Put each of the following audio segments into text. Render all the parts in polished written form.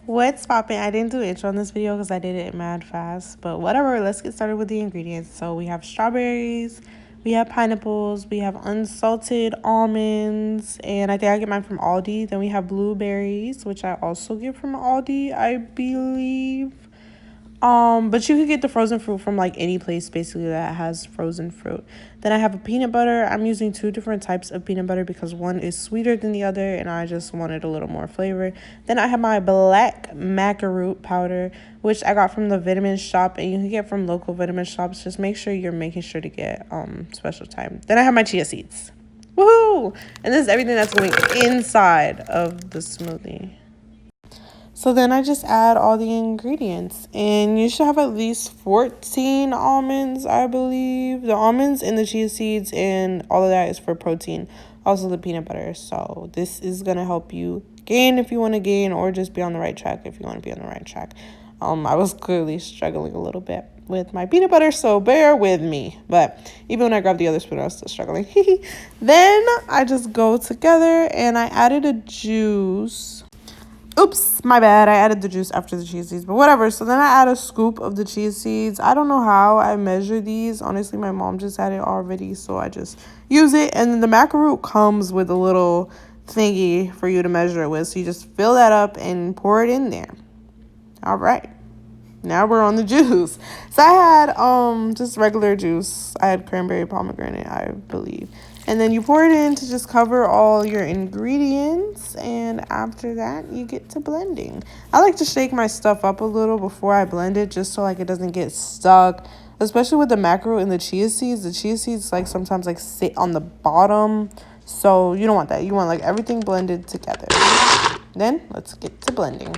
What's poppin'? I didn't do an intro on this video because I did it mad fast, but whatever. Let's get started with the ingredients. So we have strawberries, we have pineapples, we have unsalted almonds, and I think I get mine from Aldi. Then we have blueberries, which I also get from Aldi, I believe. But you could get the frozen fruit from like any place basically that has frozen fruit. Then I have a peanut butter. I'm using 2 different types of peanut butter because one is sweeter than the other and I just wanted a little more flavor. Then I have my black macaroon powder, which I got from the vitamin shop, and you can get from local vitamin shops. Just make sure you're making sure to get special time. Then I have my chia seeds. Woohoo! And this is everything that's going inside of the smoothie. So then I just add all the ingredients, and you should have at least 14 almonds, I believe. The almonds and the chia seeds and all of that is for protein. Also the peanut butter. So this is going to help you gain if you want to gain, or just be on the right track if you want to be on the right track. I was clearly struggling a little bit with my peanut butter, so bear with me. But even when I grabbed the other spoon, I was still struggling. Then I just go together and I added a juice. Oops, my bad. I added the juice after the chia seeds, but whatever. So then I add a scoop of the chia seeds. I don't know how I measure these. Honestly, my mom just had it already, so I just use it. And then the macaroon comes with a little thingy for you to measure it with. So you just fill that up and pour it in there. All right. Now we're on the juice. So I had just regular juice. I had cranberry pomegranate, I believe. And then you pour it in to just cover all your ingredients. And after that, you get to blending. I like to shake my stuff up a little before I blend it, just so like it doesn't get stuck. Especially with the mackerel and the chia seeds. The chia seeds like sometimes like sit on the bottom. So you don't want that. You want like everything blended together. Then let's get to blending.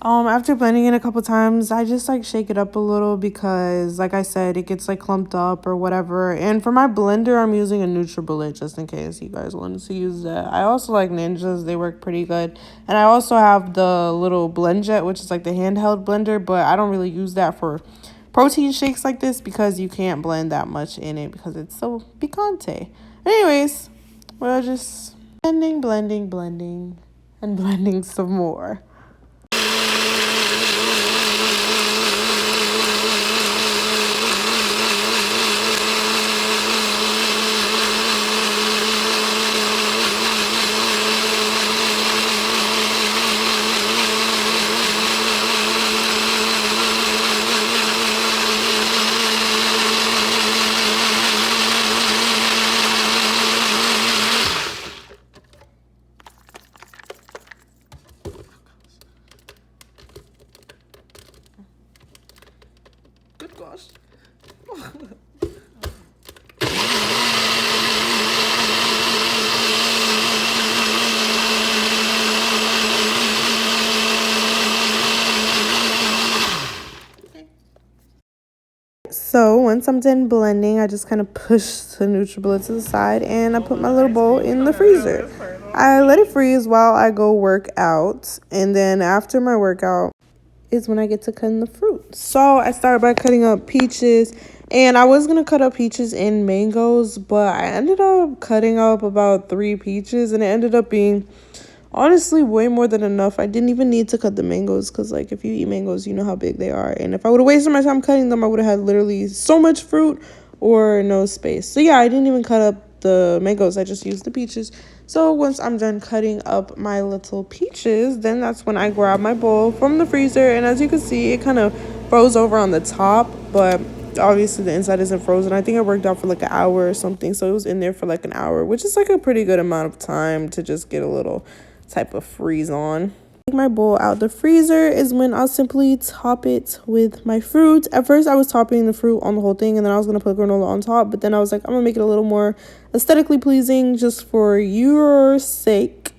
After blending it a couple times, I just like shake it up a little because like I said, it gets like clumped up or whatever. And for my blender, I'm using a NutriBullet just in case you guys wanted to use that. I also like Ninjas. They work pretty good. And I also have the little BlendJet, which is like the handheld blender, but I don't really use that for protein shakes like this because you can't blend that much in it because it's so picante. Anyways, we're just blending, and blending some more. Good gosh. So once I'm done blending, I just kind of push the NutriBullet to the side and I put my little bowl in the freezer. I let it freeze while I go work out, and then after my workout is when I get to cutting the fruit. So I started by cutting up peaches, and I was gonna cut up peaches and mangoes, but I ended up cutting up about 3 peaches, and it ended up being honestly way more than enough. I didn't even need to cut the mangoes because like if you eat mangoes, you know how big they are, and if I would have wasted my time cutting them, I would have had literally so much fruit or no space. So yeah, I didn't even cut up the mangoes. I just used the peaches. So once I'm done cutting up my little peaches, then that's when I grab my bowl from the freezer, and as you can see, it kind of froze over on the top, but obviously the inside isn't frozen. I think it worked out for like an hour or something, so it was in there for like an hour, which is like a pretty good amount of time to just get a little type of freeze on. Take my bowl out the freezer is when I'll simply top it with my fruit. At first I was topping the fruit on the whole thing, and then I was going to put granola on top, but then I was like, I'm gonna make it a little more aesthetically pleasing just for your sake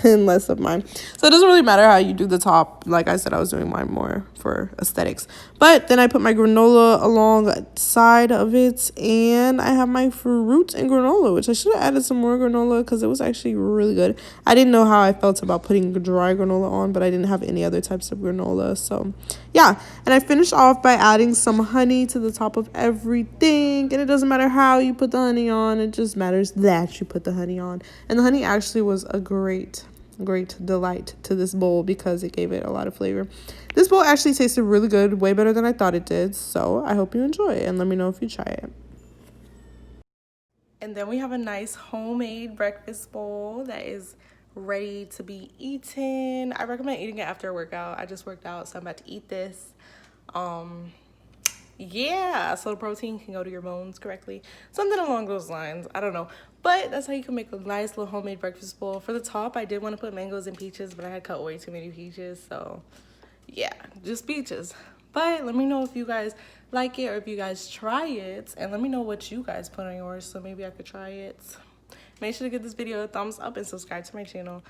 and less of mine. So it doesn't really matter how you do the top. Like I said, I was doing mine more for aesthetics. But then I put my granola alongside of it, and I have my fruit and granola, which I should have added some more granola because it was actually really good. I didn't know how I felt about putting dry granola on, but I didn't have any other types of granola. So yeah, and I finished off by adding some honey to the top of everything. And it doesn't matter how you put the honey on, it just matters that you put the honey on. And the honey actually was a great great delight to this bowl because it gave it a lot of flavor. This bowl actually tasted really good, way better than I thought it did. So I hope you enjoy it and let me know if you try it. And then we have a nice homemade breakfast bowl that is ready to be eaten. I recommend eating it after a workout. I just worked out, so I'm about to eat this. Yeah, so the protein can go to your bones correctly. Something along those lines. I don't know. But that's how you can make a nice little homemade breakfast bowl. For the top, I did want to put mangoes and peaches, but I had cut way too many peaches. So, yeah, just peaches. But let me know if you guys like it or if you guys try it. And let me know what you guys put on yours so maybe I could try it. Make sure to give this video a thumbs up and subscribe to my channel.